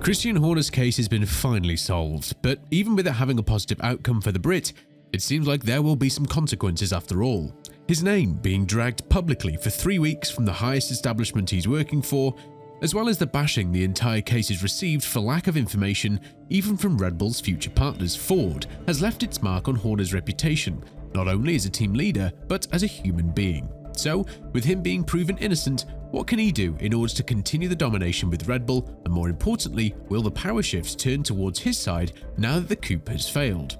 Christian Horner's case has been finally solved, but even with it having a positive outcome for the Brit, it seems like there will be some consequences after all. His name being dragged publicly for 3 weeks from the highest establishment he's working for, as well as the bashing the entire case has received for lack of information, even from Red Bull's future partners Ford, has left its mark on Horner's reputation, not only as a team leader, but as a human being. So, with him being proven innocent, what can he do in order to continue the domination with Red Bull, and more importantly, will the power shifts turn towards his side now that the coup has failed?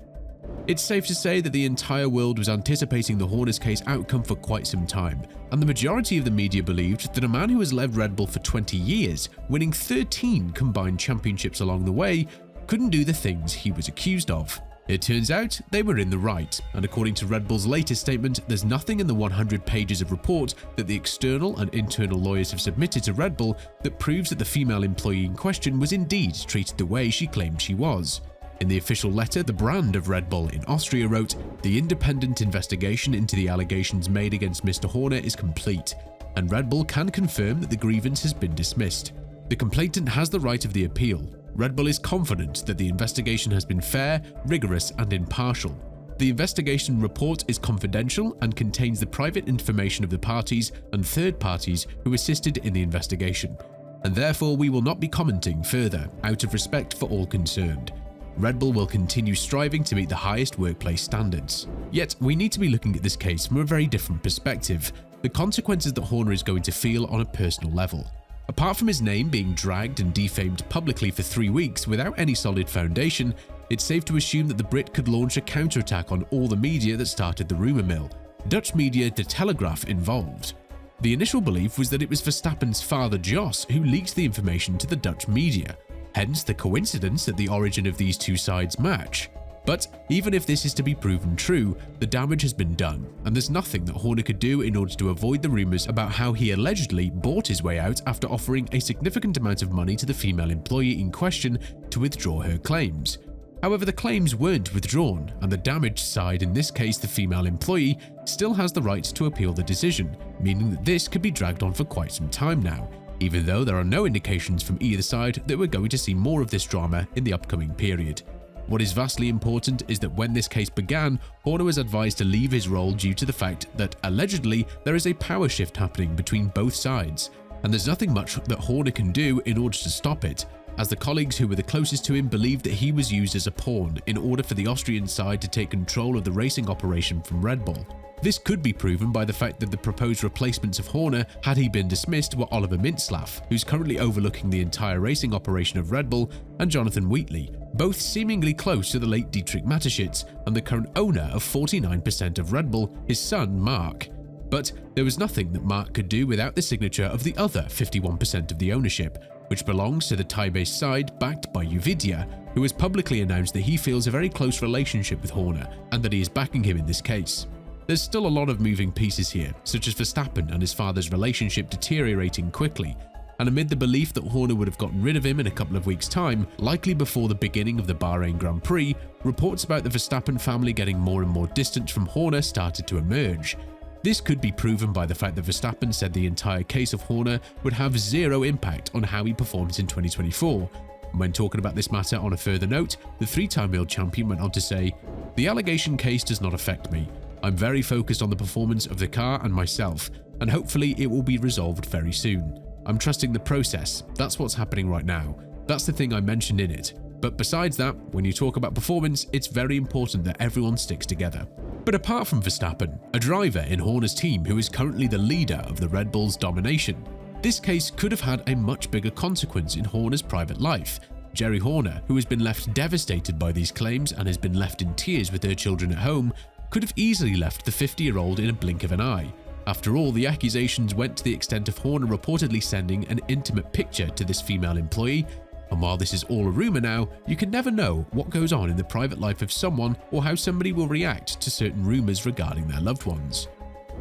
It's safe to say that the entire world was anticipating the Horner's case outcome for quite some time, and the majority of the media believed that a man who has led Red Bull for 20 years, winning 13 combined championships along the way, couldn't do the things he was accused of. It turns out they were in the right, and according to Red Bull's latest statement, there's nothing in the 100 pages of report that the external and internal lawyers have submitted to Red Bull that proves that the female employee in question was indeed treated the way she claimed she was. In the official letter, the brand of Red Bull in Austria wrote, "The independent investigation into the allegations made against Mr. Horner is complete, and Red Bull can confirm that the grievance has been dismissed. The complainant has the right of the appeal. Red Bull is confident that the investigation has been fair, rigorous, and impartial. The investigation report is confidential and contains the private information of the parties and third parties who assisted in the investigation, and therefore we will not be commenting further out of respect for all concerned. Red Bull will continue striving to meet the highest workplace standards." Yet, we need to be looking at this case from a very different perspective, the consequences that Horner is going to feel on a personal level. Apart from his name being dragged and defamed publicly for 3 weeks without any solid foundation, it's safe to assume that the Brit could launch a counterattack on all the media that started the rumour mill, Dutch media De Telegraaf involved. The initial belief was that it was Verstappen's father Jos who leaked the information to the Dutch media, hence the coincidence that the origin of these two sides match. But even if this is to be proven true, the damage has been done, and there's nothing that Horner could do in order to avoid the rumours about how he allegedly bought his way out after offering a significant amount of money to the female employee in question to withdraw her claims. However, the claims weren't withdrawn, and the damaged side, in this case the female employee, still has the right to appeal the decision, meaning that this could be dragged on for quite some time now, even though there are no indications from either side that we're going to see more of this drama in the upcoming period. What is vastly important is that when this case began, Horner was advised to leave his role due to the fact that, allegedly, there is a power shift happening between both sides, and there's nothing much that Horner can do in order to stop it, as the colleagues who were the closest to him believed that he was used as a pawn in order for the Austrian side to take control of the racing operation from Red Bull. This could be proven by the fact that the proposed replacements of Horner, had he been dismissed, were Oliver Mintzlaff, who's currently overlooking the entire racing operation of Red Bull, and Jonathan Wheatley, both seemingly close to the late Dietrich Mateschitz and the current owner of 49% of Red Bull, his son Mark. But there was nothing that Mark could do without the signature of the other 51% of the ownership, which belongs to the Thai-based side backed by Uvidia, who has publicly announced that he feels a very close relationship with Horner and that he is backing him in this case. There's still a lot of moving pieces here, such as Verstappen and his father's relationship deteriorating quickly, and amid the belief that Horner would have gotten rid of him in a couple of weeks' time, likely before the beginning of the Bahrain Grand Prix, reports about the Verstappen family getting more and more distant from Horner started to emerge. This could be proven by the fact that Verstappen said the entire case of Horner would have zero impact on how he performs in 2024. When talking about this matter on a further note, the 3-time world champion went on to say, "The allegation case does not affect me. I'm very focused on the performance of the car and myself, and hopefully it will be resolved very soon. I'm trusting the process. That's what's happening right now. That's the thing I mentioned in it. But besides that, when you talk about performance, it's very important that everyone sticks together." But apart from Verstappen, a driver in Horner's team who is currently the leader of the Red Bull's domination, this case could have had a much bigger consequence in Horner's private life. Jerry Horner, who has been left devastated by these claims and has been left in tears with her children at home, could have easily left the 50-year-old in a blink of an eye. After all, the accusations went to the extent of Horner reportedly sending an intimate picture to this female employee, and while this is all a rumour now, you can never know what goes on in the private life of someone or how somebody will react to certain rumours regarding their loved ones.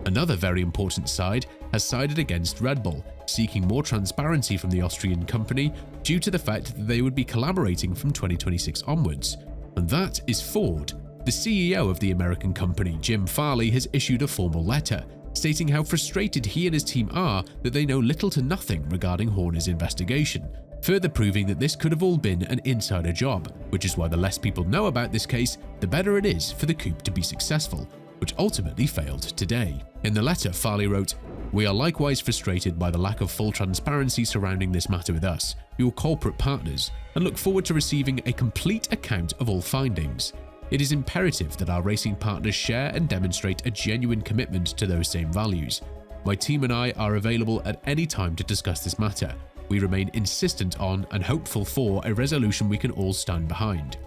Another very important side has sided against Red Bull, seeking more transparency from the Austrian company due to the fact that they would be collaborating from 2026 onwards, and that is Ford. The CEO of the American company, Jim Farley, has issued a formal letter stating how frustrated he and his team are that they know little to nothing regarding Horner's investigation. further proving that this could have all been an insider job, which is why the less people know about this case, the better it is for the coup to be successful, which ultimately failed today. In the letter, Farley wrote, "We are likewise frustrated by the lack of full transparency surrounding this matter with us, your corporate partners, and look forward to receiving a complete account of all findings. It is imperative that our racing partners share and demonstrate a genuine commitment to those same values. My team and I are available at any time to discuss this matter. We remain insistent on and hopeful for a resolution we can all stand behind."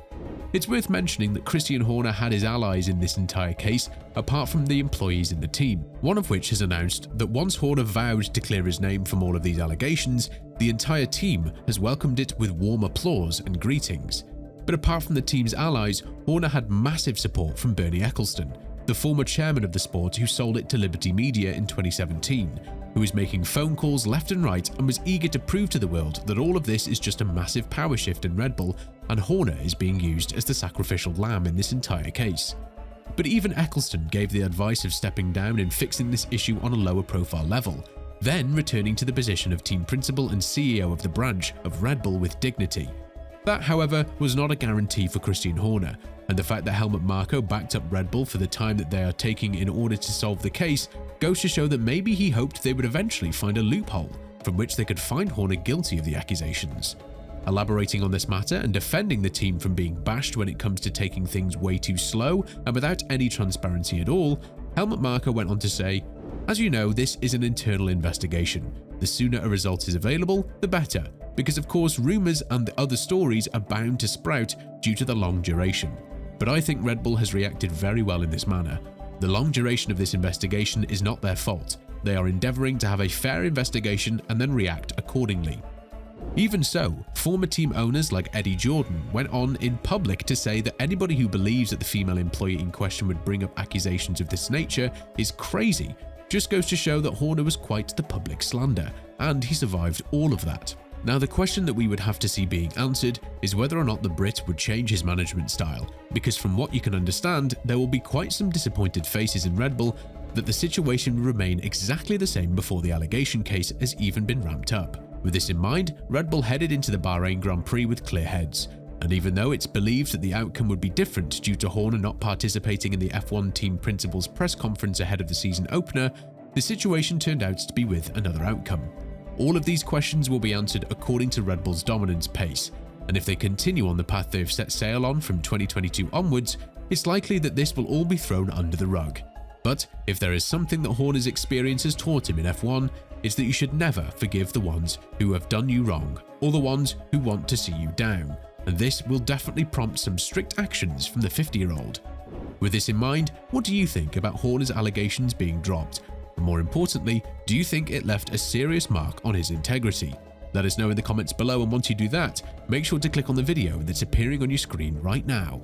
It's worth mentioning that Christian Horner had his allies in this entire case, apart from the employees in the team, one of which has announced that once Horner vowed to clear his name from all of these allegations, the entire team has welcomed it with warm applause and greetings. But apart from the team's allies, Horner had massive support from Bernie Ecclestone, the former chairman of the sport who sold it to Liberty Media in 2017, who is making phone calls left and right and was eager to prove to the world that all of this is just a massive power shift in Red Bull and Horner is being used as the sacrificial lamb in this entire case. But even Ecclestone gave the advice of stepping down and fixing this issue on a lower profile level, then returning to the position of team principal and CEO of the branch of Red Bull with dignity. That, however, was not a guarantee for Christian Horner, and the fact that Helmut Marko backed up Red Bull for the time that they are taking in order to solve the case goes to show that maybe he hoped they would eventually find a loophole from which they could find Horner guilty of the accusations. Elaborating on this matter and defending the team from being bashed when it comes to taking things way too slow and without any transparency at all, Helmut Marko went on to say, "As you know, this is an internal investigation. The sooner a result is available, the better, because of course rumours and the other stories are bound to sprout due to the long duration. But I think Red Bull has reacted very well in this manner. The long duration of this investigation is not their fault. They are endeavouring to have a fair investigation and then react accordingly." Even so, former team owners like Eddie Jordan went on in public to say that anybody who believes that the female employee in question would bring up accusations of this nature is crazy. Just goes to show that Horner was quite the public slander, and he survived all of that. Now, the question that we would have to see being answered is whether or not the Brit would change his management style, because from what you can understand, there will be quite some disappointed faces in Red Bull that the situation will remain exactly the same before the allegation case has even been ramped up. With this in mind, Red Bull headed into the Bahrain Grand Prix with clear heads, and even though it's believed that the outcome would be different due to Horner not participating in the F1 team principal's press conference ahead of the season opener, the situation turned out to be with another outcome. All of these questions will be answered according to Red Bull's dominance pace, and if they continue on the path they have set sail on from 2022 onwards, it's likely that this will all be thrown under the rug. But if there is something that Horner's experience has taught him in F1, it's that you should never forgive the ones who have done you wrong, or the ones who want to see you down, and this will definitely prompt some strict actions from the 50-year-old. With this in mind, what do you think about Horner's allegations being dropped? And more importantly, do you think it left a serious mark on his integrity? Let us know in the comments below, and once you do that, make sure to click on the video that's appearing on your screen right now.